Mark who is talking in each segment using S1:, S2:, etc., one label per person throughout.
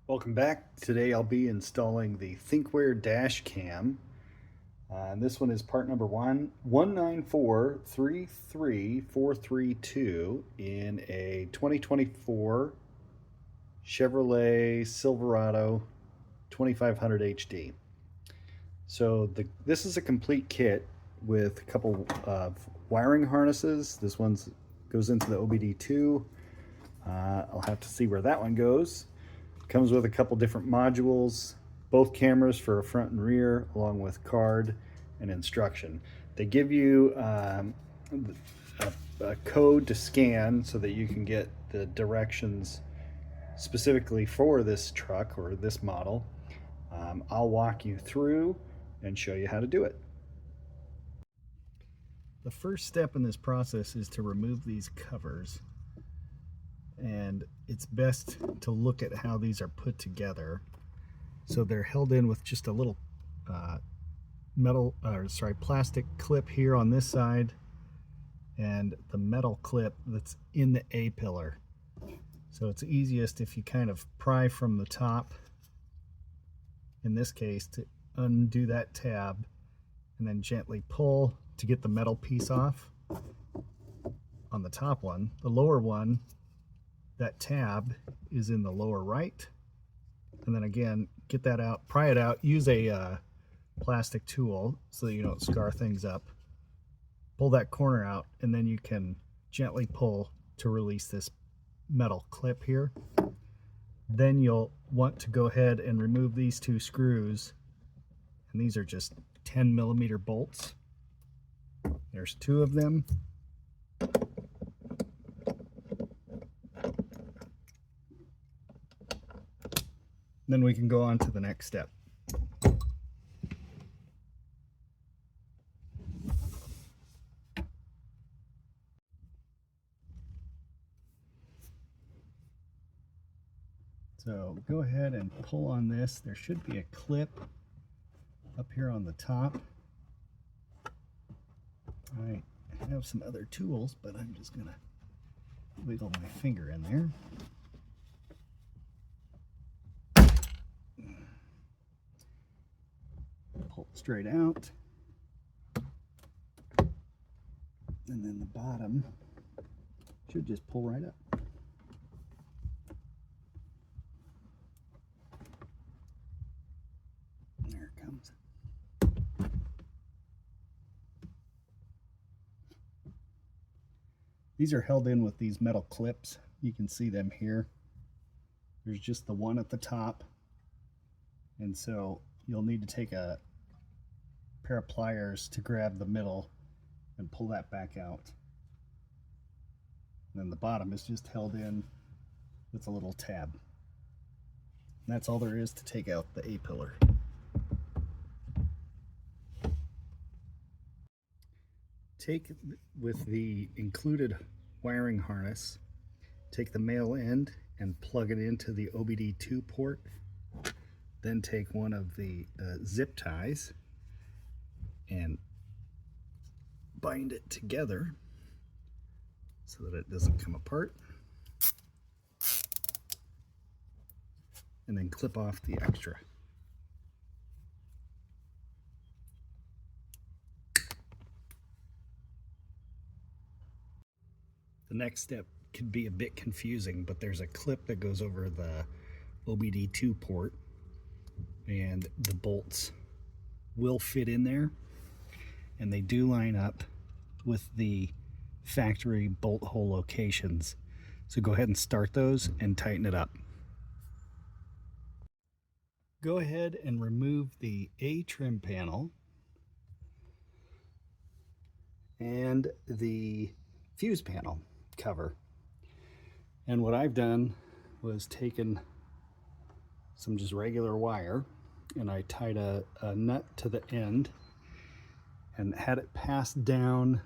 S1: Welcome back. Today I'll be installing the Thinkware dash cam. And this one is part number 194333432 in a 2024 Chevrolet Silverado 2500 HD. So this is a complete kit with a couple of wiring harnesses. This one goes into the OBD2. I'll have to see where that one goes. Comes with a couple different modules, both cameras for front and rear, along with card and instruction. They give you a code to scan so that you can get the directions specifically for this truck or this model. I'll walk you through and show you how to do it. The first step in this process is to remove these covers, and it's best to look at how these are put together. So they're held in with just a little plastic clip here on this side, and the metal clip that's in the A-pillar. So it's easiest if you kind of pry from the top, in this case, to undo that tab and then gently pull to get the metal piece off on the top one. The lower one, that tab is in the lower right, and then again, get that out, pry it out, use a plastic tool so that you don't scar things up. Pull that corner out, and then you can gently pull to release this metal clip here. Then you'll want to go ahead and remove these two screws, and these are just 10mm bolts. There's two of them. Then we can go on to the next step. So go ahead and pull on this. There should be a clip up here on the top. I have some other tools, but I'm just gonna wiggle my finger in there. Pull it straight out. And then the bottom should just pull right up. There it comes. These are held in with these metal clips. You can see them here. There's just the one at the top. And so you'll need to take a pair of pliers to grab the middle and pull that back out. And then the bottom is just held in with a little tab. And that's all there is to take out the A-pillar. Take, with the included wiring harness, take the male end and plug it into the OBD2 port. Then take one of the zip ties and bind it together so that it doesn't come apart. And then clip off the extra. The next step could be a bit confusing, but there's a clip that goes over the OBD2 port, and the bolts will fit in there, and they do line up with the factory bolt hole locations. So go ahead and start those and tighten it up. Go ahead and remove the A trim panel and the fuse panel cover. And what I've done was taken some just regular wire, and I tied a nut to the end and had it passed down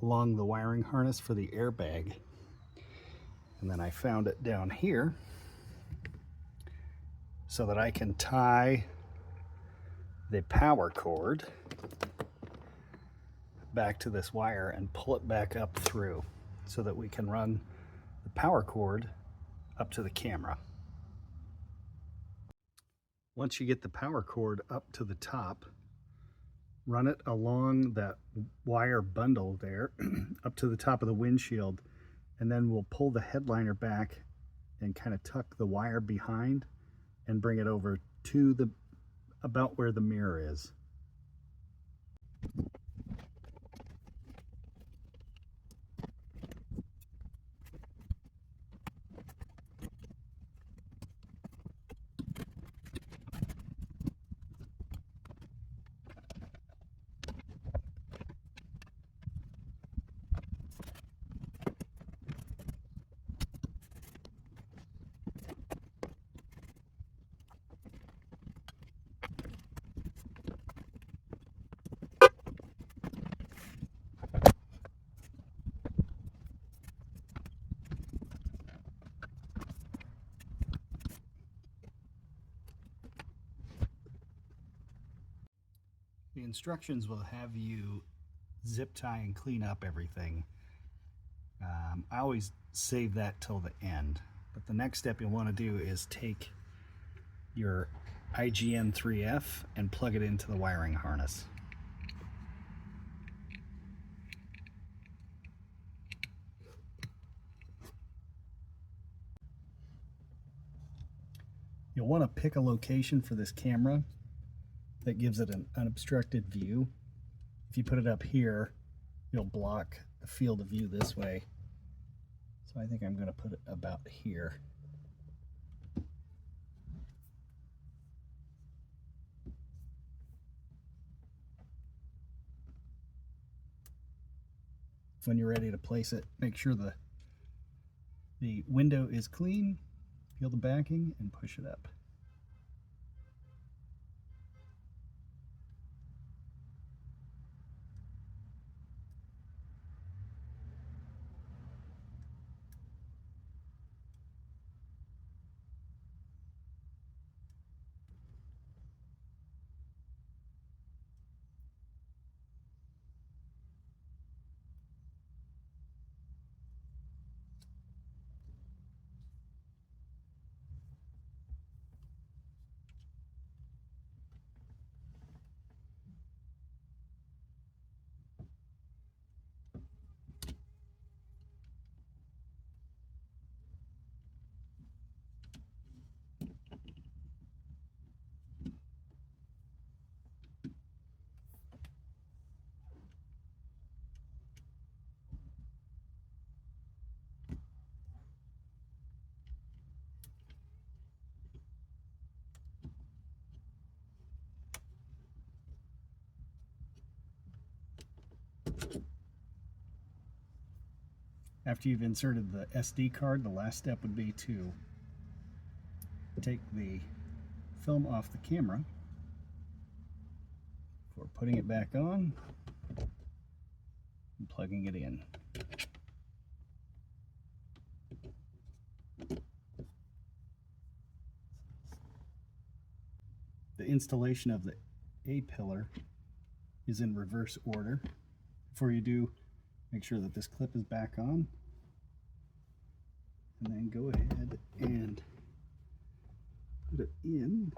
S1: along the wiring harness for the airbag. And then I found it down here so that I can tie the power cord back to this wire and pull it back up through so that we can run the power cord up to the camera. Once you get the power cord up to the top, run it along that wire bundle there up to the top of the windshield, and then we'll pull the headliner back and kind of tuck the wire behind and bring it over to the about where the mirror is. The instructions will have you zip tie and clean up everything. I always save that till the end, but the next step you'll want to do is take your IGN 3F and plug it into the wiring harness. You'll want to pick a location for this camera that gives it an unobstructed view. If you put it up here, you'll block the field of view this way. So I think I'm going to put it about here. When you're ready to place it, make sure the window is clean, peel the backing, and push it up. After you've inserted the SD card, the last step would be to take the film off the camera before putting it back on and plugging it in. The installation of the A-pillar is in reverse order. Before you do, make sure that this clip is back on, and then go ahead and put it in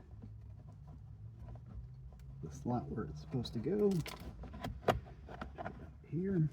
S1: the slot where it's supposed to go, here.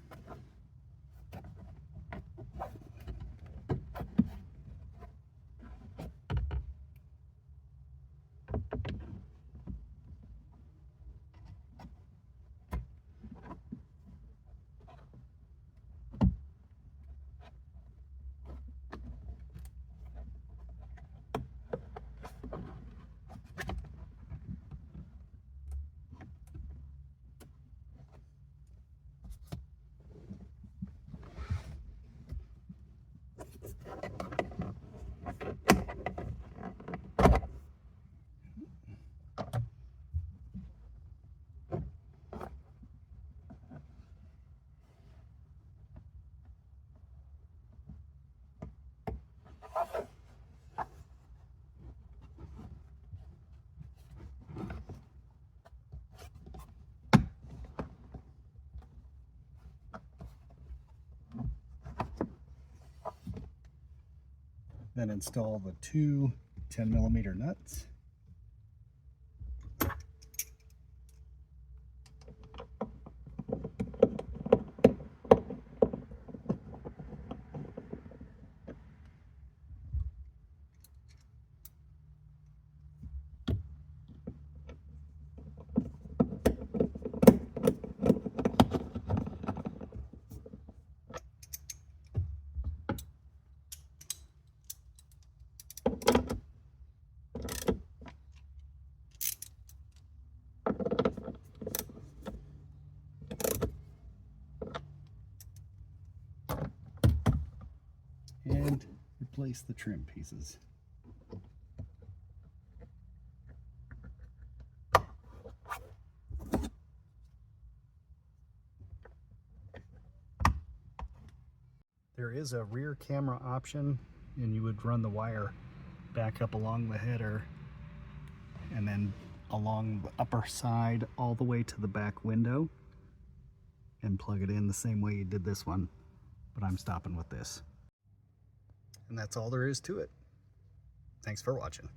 S1: Then install the two 10mm nuts. replace the trim pieces. There is a rear camera option, and you would run the wire back up along the header and then along the upper side all the way to the back window and plug it in the same way you did this one, but I'm stopping with this. And that's all there is to it. Thanks for watching.